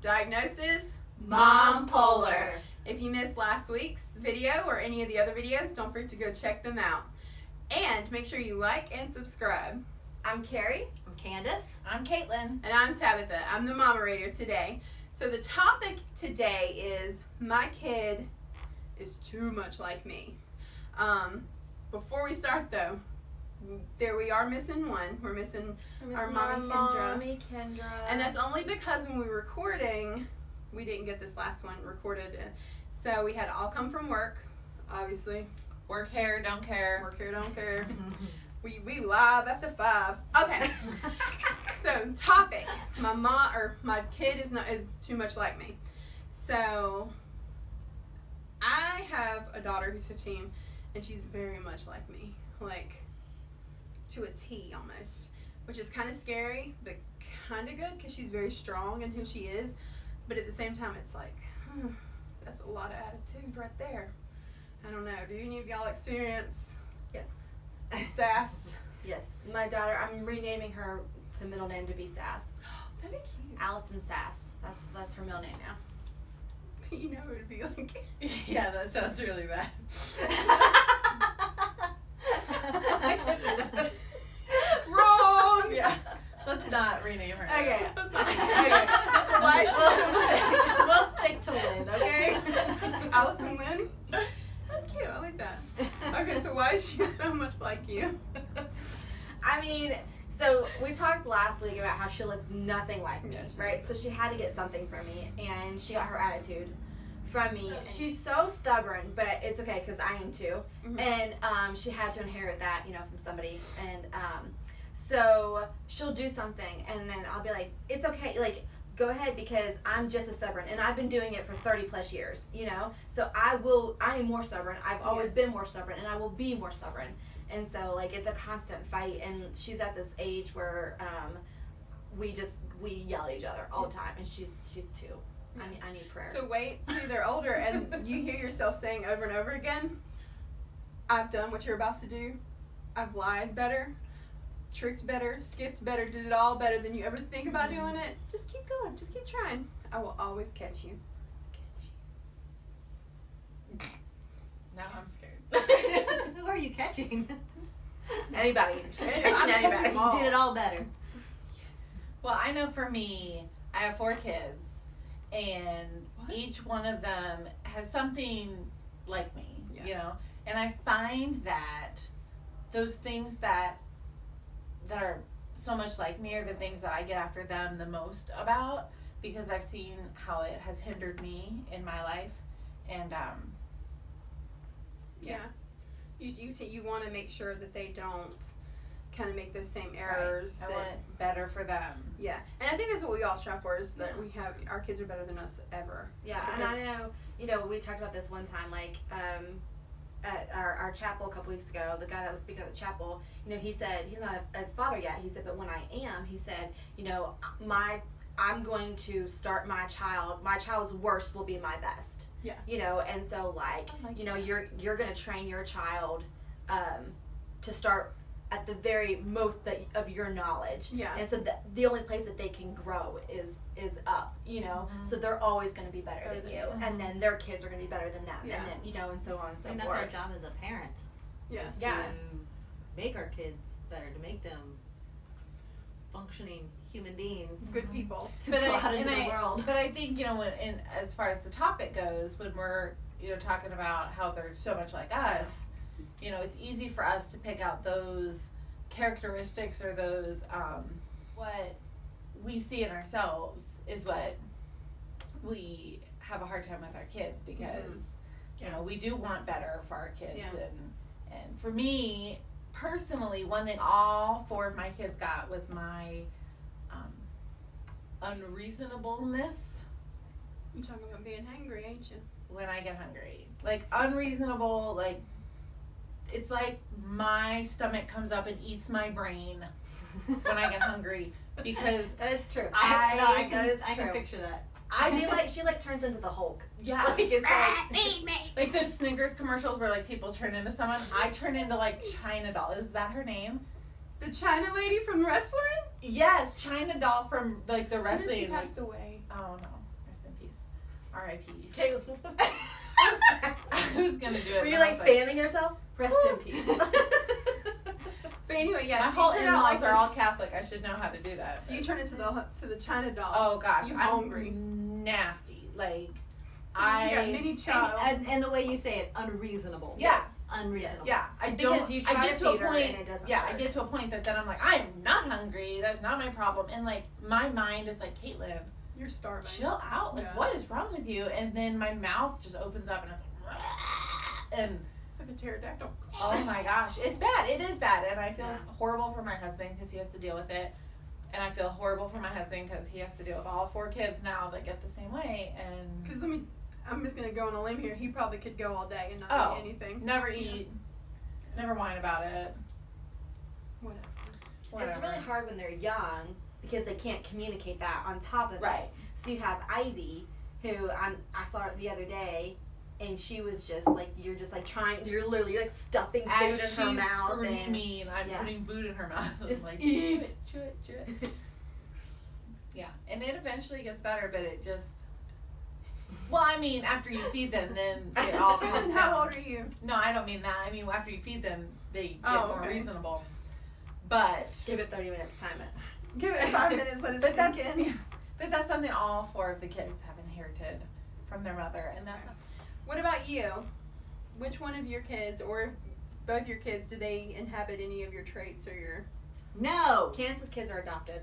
Diagnosis? Mom Polar. If you missed last week's video or any of the other videos, don't forget to go check them out. And make sure you like and subscribe. I'm Carrie. I'm Candace. I'm Caitlin. And I'm Tabitha. I'm the moderator today. So the topic today is my kid is too much like me. Before we start though, there we are missing one. We're missing our mommy Kendra. And that's only because when we were recording, we didn't get this last one recorded. So we had to all come from work, obviously. Work here, don't care. Work here, don't care. we live after 5. Okay. So topic. My kid is too much like me. So I have a daughter who's 15 and she's very much like me. Like to a T almost. Which is kind of scary, but kind of good because she's very strong in who she is. But at the same time it's like, that's a lot of attitude right there. I don't know. Do any of y'all experience Yes. sass? Yes. My daughter, I'm renaming her to middle name to be Sass. That'd be cute. Allison Sass. That's her middle name now. But you know it would be like Yeah, that sounds really bad. wrong. Yeah. Let's not rename her. Okay. That's not okay. Why is she We'll stick to Lynn, okay? Allison Lynn? That's cute. I like that. Okay, so why is she so much like you? I mean, so we talked last week about how she looks nothing like me, Yes, she right? So she had to get something from me, and she got her attitude from me. She's so stubborn, but it's okay because I am too. Mhm. And she had to inherit that, from somebody. And so she'll do something, and then I'll be like, it's okay, like, go ahead because I'm just as stubborn, and I've been doing it for 30 plus years, So I am more stubborn. I've always been more stubborn, and I will be more stubborn. And so, like, it's a constant fight, and she's at this age where we yell at each other all the time, and she's 2. I need prayer. So wait till they're older and you hear yourself saying over and over again, I've done what you're about to do. I've lied better, tricked better, skipped better, did it all better than you ever think about doing it. Just keep going. Just keep trying. I will always catch you. Now I'm scared. Who are you catching? Anybody. She's I'm catching catching anybody. them all. You did it all better. Well, I know for me, I have 4 kids, and each one of them has something like me, And I find that those things that are so much like me are the things that I get after them the most about, because I've seen how it has hindered me in my life, and You want to make sure that they don't kind of make those same errors. I want it better for them. Yeah, and I think that's what we all strive for, is that we have our kids are better than us ever. Yeah, and I know, we talked about this one time, like, at our chapel a couple weeks ago, the guy that was speaking at the chapel, he said, he's not a father yet, he said, but when I am, he said, I'm going to start my child's worst will be my best. Yeah. And so, like you're going to train your child to start at the very most of your knowledge. Yeah. And so the only place that they can grow is up, So they're always going to be better than you. And then their kids are going to be better than them. Yeah. And then, and so on and so And that's forth. our job as a parent. Yeah. Is to Yeah. make our kids better, to make them functioning human beings. Good people. To go out into the world. But I think, as far as the topic goes, when we're, talking about how they're so much like us, it's easy for us to pick out those characteristics or those, what we see in ourselves is what we have a hard time with our kids, because, we do want better for our kids. Yeah. And for me, personally, one thing all 4 of my kids got was my unreasonableness You're talking about being hungry, ain't you? when I get hungry. Like, unreasonable, like, it's like my stomach comes up and eats my brain when I get hungry, because That is true. I That can picture that. she turns into the Hulk. yeah, Like, it's like, Feed me. like those Snickers commercials where, like, people turn into someone. I turn into, like, China Doll. Is that her name? The China lady from wrestling? Yes, China Doll from, like, the When did she wrestling. passed away? I don't know. R.I.P. Two. I was gonna do it. Were you but I like was fanning yourself? Rest in peace. But anyway, yeah. My so whole you turn out in-laws like are all this- Catholic. I should know how to do that. So you turn into the China doll. Oh gosh, You're I'm hungry. nasty. Like You got I. mini child. And the way you say it, unreasonable. Yes. Unreasonable. Yeah, I Because don't. you I try get to to a feed her point. and it doesn't Yeah, work. I get to a point that then I'm like, I am not hungry. That's not my problem. And like my mind is like, Caitlin, You're starving. chill out. Like, Yeah. what is wrong with you? And then my mouth just opens up and it's like, and It's like a pterodactyl. oh my gosh, it's bad. It is bad, and I feel Yeah. horrible for my husband because he has to deal with it, and I feel horrible for my husband because he has to deal with all 4 kids now that get the same way, and Because I'm just gonna go on a limb here. He probably could go all day and not Oh. eat anything. never eat, never whine about it. Whatever. Whatever. It's really hard when they're young because they can't communicate that on top of Right. it. So you have Ivy, who I saw her the other day, and she was just like, you're literally like stuffing food As in her she's mouth. screaming, I'm Yeah. putting food in her mouth. Just like, eat. chew it. Yeah, and it eventually gets better, but it just. Well, I mean, after you feed them, then it all comes And down. how old are you? No, I don't mean that. I mean, after you feed them, they get Oh, more okay. reasonable. But Give it 30 minutes, time it. Give it 5 minutes. Let it but sink that's in. but that's something all 4 of the kids have inherited from their mother, and that's What about you? Which one of your kids, or both your kids, do they inhabit any of your traits or your? No. Candace's kids are adopted.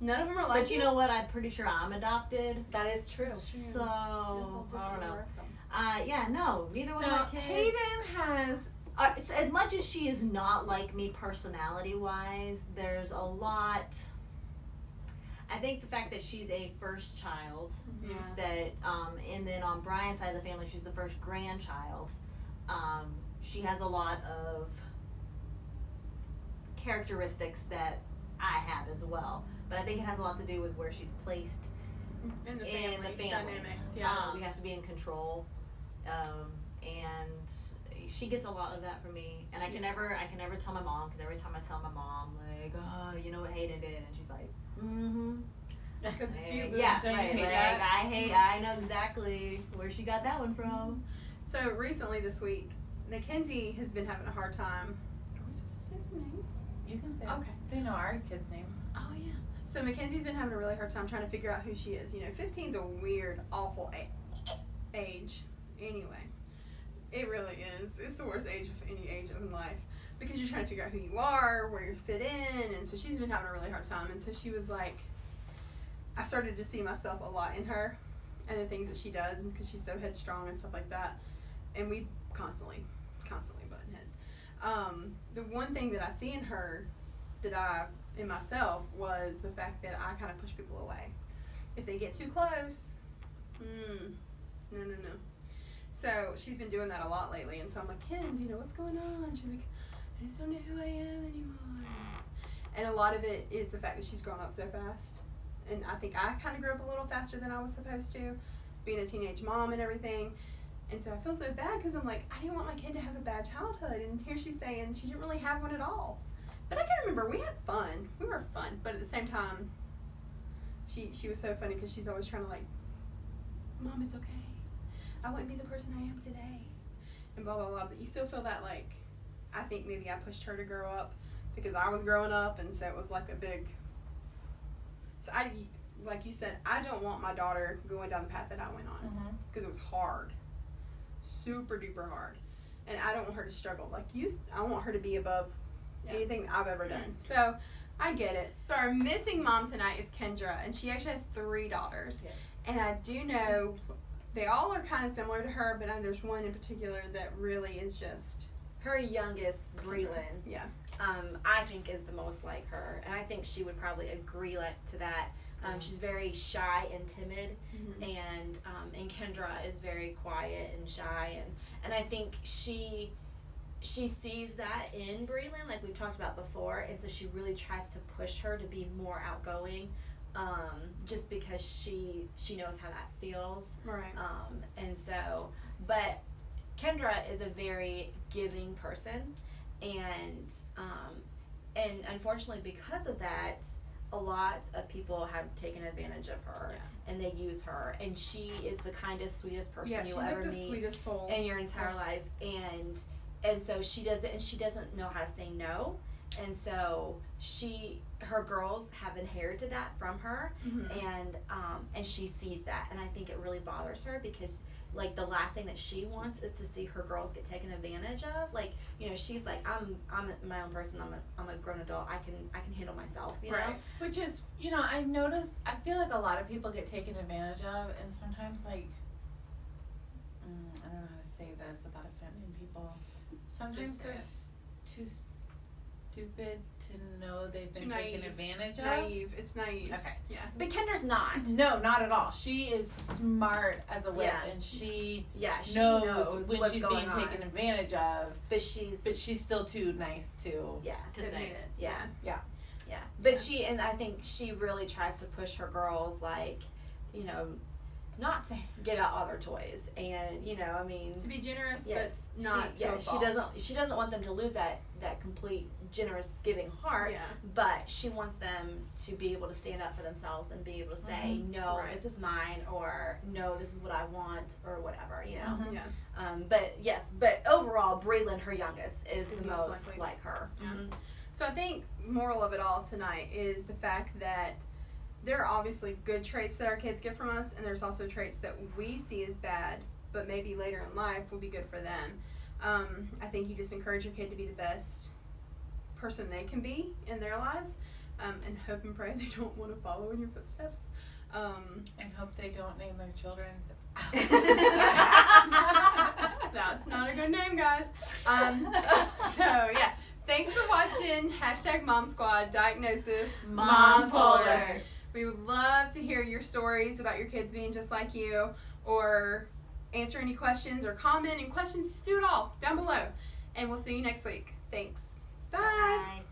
None of them are like. But you know what? I'm pretty sure I'm adopted. That is true. So I don't know. Yeah, no. Neither one of no. my kids. Hayden has So as much as she is not like me personality wise, there's a lot. I think the fact that she's a first child, Yeah. that and then on Brian's side of the family, she's the first grandchild. She has a lot of characteristics that I have as well, but I think it has a lot to do with where she's placed in the in the family. dynamics. Yeah. We have to be in control, and she gets a lot of that from me. And I can never tell my mom, because every time I tell my mom, like, oh, you know what Hayden did, and she's like, mm-hmm. Because it's you. Yeah, Don't you right. hate Like, that? I know exactly where she got that one from. So recently this week, Mackenzie has been having a hard time. Are we supposed to say their names? you can say Okay. they know our kids' names. Oh yeah. So Mackenzie's been having a really hard time trying to figure out who she is. You know, 15's a weird, awful age. Anyway, it really is. It's the worst age of any age in life, because you're trying to figure out who you are, where you fit in, and so she's been having a really hard time. And so she was like, I started to see myself a lot in her, and the things that she does, because she's so headstrong and stuff like that. And we constantly button heads. The one thing that I see in her that in myself was the fact that I kind of push people away. If they get too close, no. So she's been doing that a lot lately, and so I'm like, Kens, you know, what's going on? She's like, I just don't know who I am anymore. And a lot of it is the fact that she's grown up so fast. And I think I kind of grew up a little faster than I was supposed to, being a teenage mom and everything. And so I feel so bad, because I'm like, I didn't want my kid to have a bad childhood, and here she's saying she didn't really have one at all. But I can remember we had fun. We were fun, but at the same time, she was so funny, because she's always trying to like, Mom, it's okay. I wouldn't be the person I am today, and blah blah blah. But you still feel that, like, I think maybe I pushed her to grow up because I was growing up, and so it was like a big. So I, like you said, I don't want my daughter going down the path that I went on, because it was hard, super duper hard, and I don't want her to struggle. Like I want her to be above anything I've ever done. So I get it. So our missing mom tonight is Kendra, and she actually has 3 daughters. Yes. And I do know they all are kind of similar to her, but there's one in particular that really is just. Her youngest, Breland, Yeah. I think is the most like her, and I think she would probably agree to that. She's very shy and timid, and Kendra is very quiet and shy, and I think she sees that in Breland, like we've talked about before, and so she really tries to push her to be more outgoing, just because she knows how that feels. Right. And so, but Kendra is a very giving person, and unfortunately because of that, a lot of people have taken advantage of her, Yeah. and they use her, and she is the kindest, sweetest person Yeah, you'll she's ever like the meet sweetest soul. in your entire life, and so she doesn't know how to say no, and so her girls have inherited that from her, and she sees that, and I think it really bothers her because like the last thing that she wants is to see her girls get taken advantage of. Like, you know, she's like, I'm my own person. I'm a grown adult. I can handle myself. You know. Which is, you know, I've noticed. I feel like a lot of people get taken advantage of, and sometimes like, I don't know how to say this without offending people. Sometimes they're too stupid to know they've been taken advantage of. Naive. It's naive. Okay. Yeah. But Kendra's not. No, not at all. She is smart as a whip, Yeah. and she She knows when what's she's going being on. taken advantage of. But she's Still too nice to. yeah. To say. Admit it. Yeah. Yeah. Yeah. But and I think she really tries to push her girls, like, you know, not to give out all their toys, and you know, I mean, To be generous, yes, but not to a fault. she doesn't want them to lose that complete generous giving heart, Yeah. but she wants them to be able to stand up for themselves and be able to say, no, Right. this is mine, or no, this is what I want, or whatever, you know. Yeah. But overall, Breland, her youngest, is the most most likely. like her. Yeah. So I think moral of it all tonight is the fact that there are obviously good traits that our kids get from us, and there's also traits that we see as bad, but maybe later in life will be good for them. I think you just encourage your kid to be the best person they can be in their lives, and hope and pray they don't want to follow in your footsteps. And hope they don't name their children. That's not a good name, guys. So yeah, thanks for watching #Mom Squad Diagnosis Mom Polar. We would love to hear your stories about your kids being just like you, or answer any questions or comment and questions. Just do it all down below, and we'll see you next week. Thanks. Bye. Bye.